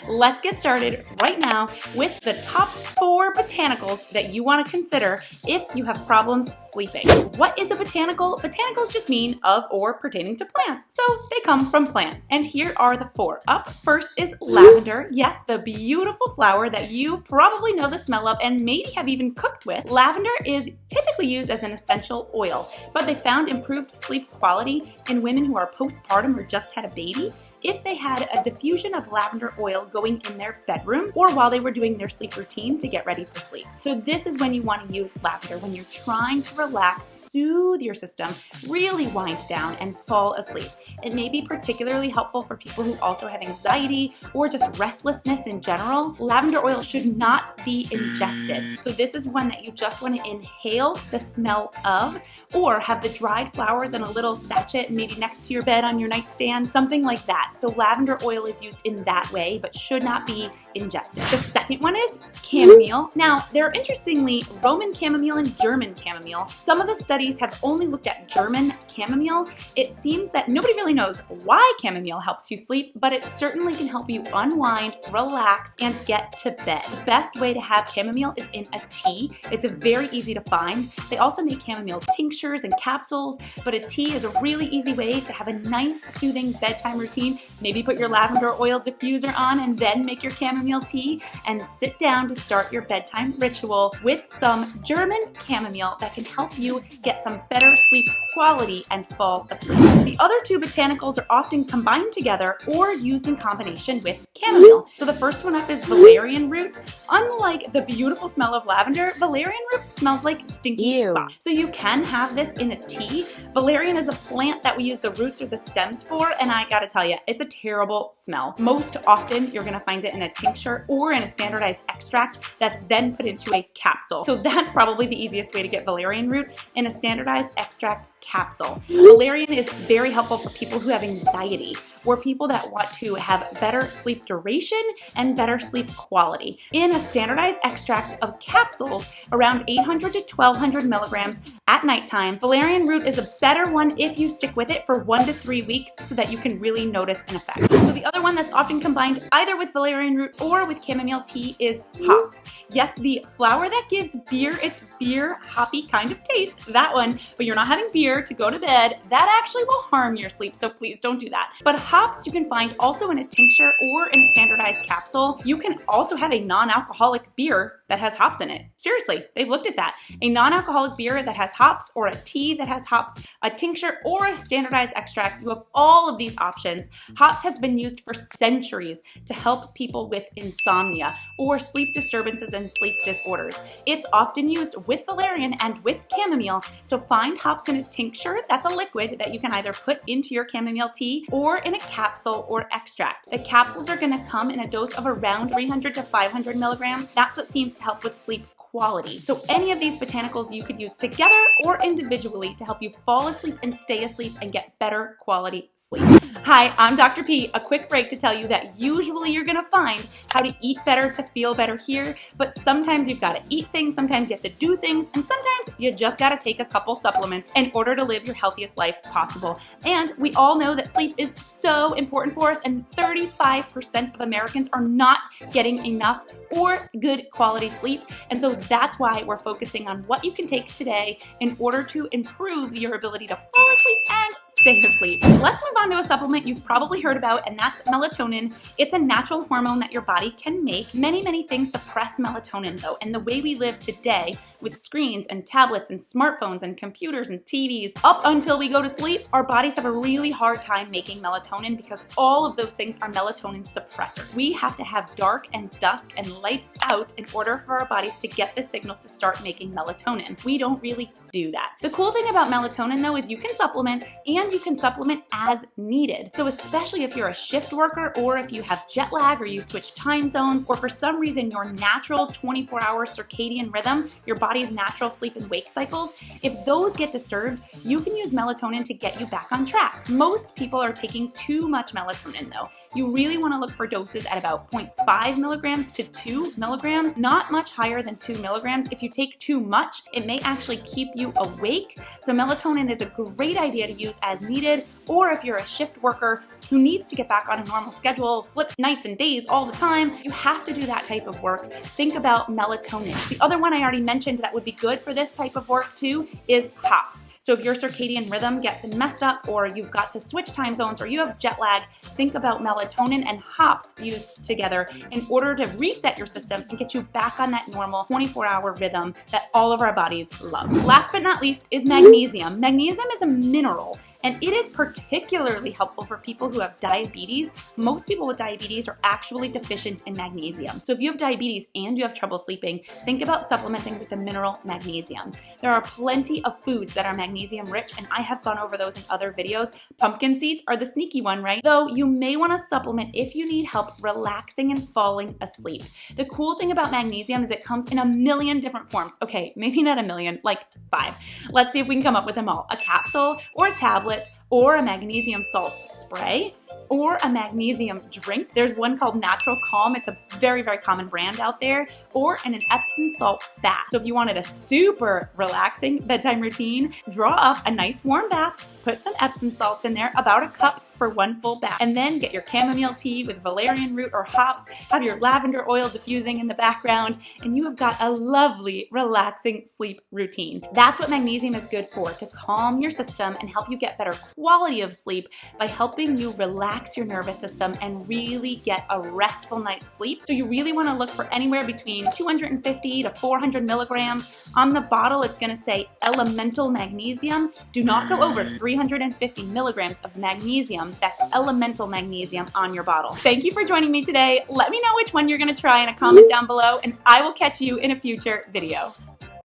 Let's get started right now with the top 4 botanicals that you want to consider if you have problems sleeping. What is a botanical? Botanicals just mean of or pertaining to plants, so they come from plants. And here are the 4. Up first is lavender. Yes, the beautiful flower that you probably know the smell of and maybe have even cooked with. Lavender is typically used as an essential oil, but they found improved sleep quality in women who are postpartum or just had a baby if they had a diffusion of lavender oil going in their bedroom or while they were doing their sleep routine to get ready for sleep. So this is when you want to use lavender, when you're trying to relax, soothe your system, really wind down and fall asleep. It may be particularly helpful for people who also have anxiety or just restlessness in general. Lavender oil should not be ingested. So this is one that you just want to inhale the smell of, or have the dried flowers in a little sachet maybe next to your bed on your nightstand, something like that. So lavender oil is used in that way, but should not be ingested. The second one is chamomile. Now, there are interestingly Roman chamomile and German chamomile. Some of the studies have only looked at German chamomile. It seems that nobody really knows why chamomile helps you sleep, but it certainly can help you unwind, relax, and get to bed. The best way to have chamomile is in a tea. It's very easy to find. They also make chamomile tinctures and capsules, but a tea is a really easy way to have a nice, soothing bedtime routine. Maybe put your lavender oil diffuser on and then make your chamomile tea and sit down to start your bedtime ritual with some German chamomile that can help you get some better sleep quality and fall asleep. The other 2 botanicals are often combined together or used in combination with chamomile. So the first one up is Valerian Root. Unlike the beautiful smell of lavender, Valerian Root smells like stinky socks. So you can have this in a tea. Valerian is a plant that we use the roots or the stems for, and I gotta tell you, it's a terrible smell. Most often, you're gonna find it in a tincture or in a standardized extract that's then put into a capsule. So that's probably the easiest way to get valerian root, in a standardized extract capsule. Valerian is very helpful for people who have anxiety or people that want to have better sleep duration and better sleep quality. In a standardized extract of capsules, around 800 to 1200 milligrams at nighttime, valerian root is a better one if you stick with it for 1 to 3 weeks so that you can really notice an effect. So the other one that's often combined either with valerian root or with chamomile tea is hops. Yes, the flower that gives beer its beer hoppy kind of taste, that one, but you're not having beer to go to bed. That actually will harm your sleep, so please don't do that. But hops you can find also in a tincture or in a standardized capsule. You can also have a non-alcoholic beer that has hops in it. Seriously, they've looked at that. A non-alcoholic beer that has hops, or a tea that has hops, a tincture, or a standardized extract. You have all of these options. Hops has been used for centuries to help people with insomnia or sleep disturbances and sleep disorders. It's often used with valerian and with chamomile, so find hops in a tincture, that's a liquid that you can either put into your chamomile tea, or in a capsule or extract. The capsules are gonna come in a dose of around 300 to 500 milligrams. That's what seems to help with sleep quality. So any of these botanicals you could use together or individually to help you fall asleep and stay asleep and get better quality sleep. Hi, I'm Dr. P. A quick break to tell you that usually you're gonna find how to eat better to feel better here, but sometimes you've gotta eat things, sometimes you have to do things, and sometimes you just gotta take a couple supplements in order to live your healthiest life possible. And we all know that sleep is so important for us, and 35% of Americans are not getting enough or good quality sleep. And so that's why we're focusing on what you can take today in order to improve your ability to fall asleep and stay asleep. Let's move on to a supplement you've probably heard about, and that's melatonin. It's a natural hormone that your body can make. Many things suppress melatonin though, and the way we live today with screens and tablets and smartphones and computers and TVs, up until we go to sleep, our bodies have a really hard time making melatonin because all of those things are melatonin suppressors. We have to have dark and dusk and lights out in order for our bodies to get the signal to start making melatonin. We don't really do that. The cool thing about melatonin though is you can supplement, and you can supplement as needed. So especially if you're a shift worker, or if you have jet lag, or you switch time zones, or for some reason your natural 24-hour circadian rhythm, your body's natural sleep and wake cycles, if those get disturbed, you can use melatonin to get you back on track. Most people are taking too much melatonin though. You really want to look for doses at about 0.5 milligrams to 2 milligrams, not much higher than 2 milligrams. If you take too much, it may actually keep you you awake. So melatonin is a great idea to use as needed, or if you're a shift worker who needs to get back on a normal schedule, flip nights and days all the time, you have to do that type of work. Think about melatonin. The other one I already mentioned that would be good for this type of work too is hops. So if your circadian rhythm gets messed up, or you've got to switch time zones, or you have jet lag, think about melatonin and hops used together in order to reset your system and get you back on that normal 24-hour rhythm that all of our bodies love. Last but not least is magnesium. Magnesium is a mineral, and it is particularly helpful for people who have diabetes. Most people with diabetes are actually deficient in magnesium. So if you have diabetes and you have trouble sleeping, think about supplementing with the mineral magnesium. There are plenty of foods that are magnesium rich, and I have gone over those in other videos. Pumpkin seeds are the sneaky one, right? Though you may want to supplement if you need help relaxing and falling asleep. The cool thing about magnesium is it comes in a million different forms. Okay, maybe not a million, like 5. Let's see if we can come up with them all. A capsule or a tablet, or a magnesium salt spray, or a magnesium drink. There's one called Natural Calm. It's a very, very common brand out there, or an Epsom salt bath. So if you wanted a super relaxing bedtime routine, draw up a nice warm bath, put some Epsom salts in there, about a cup for one full bath, and then get your chamomile tea with valerian root or hops, have your lavender oil diffusing in the background, and you have got a lovely, relaxing sleep routine. That's what magnesium is good for, to calm your system and help you get better quality of sleep by helping you relax your nervous system and really get a restful night's sleep. So you really want to look for anywhere between 250 to 400 milligrams. On the bottle, it's going to say elemental magnesium. Do not go over 350 milligrams of magnesium. That's elemental magnesium on your bottle. Thank you for joining me today. Let me know which one you're going to try in a comment down below, and I will catch you in a future video.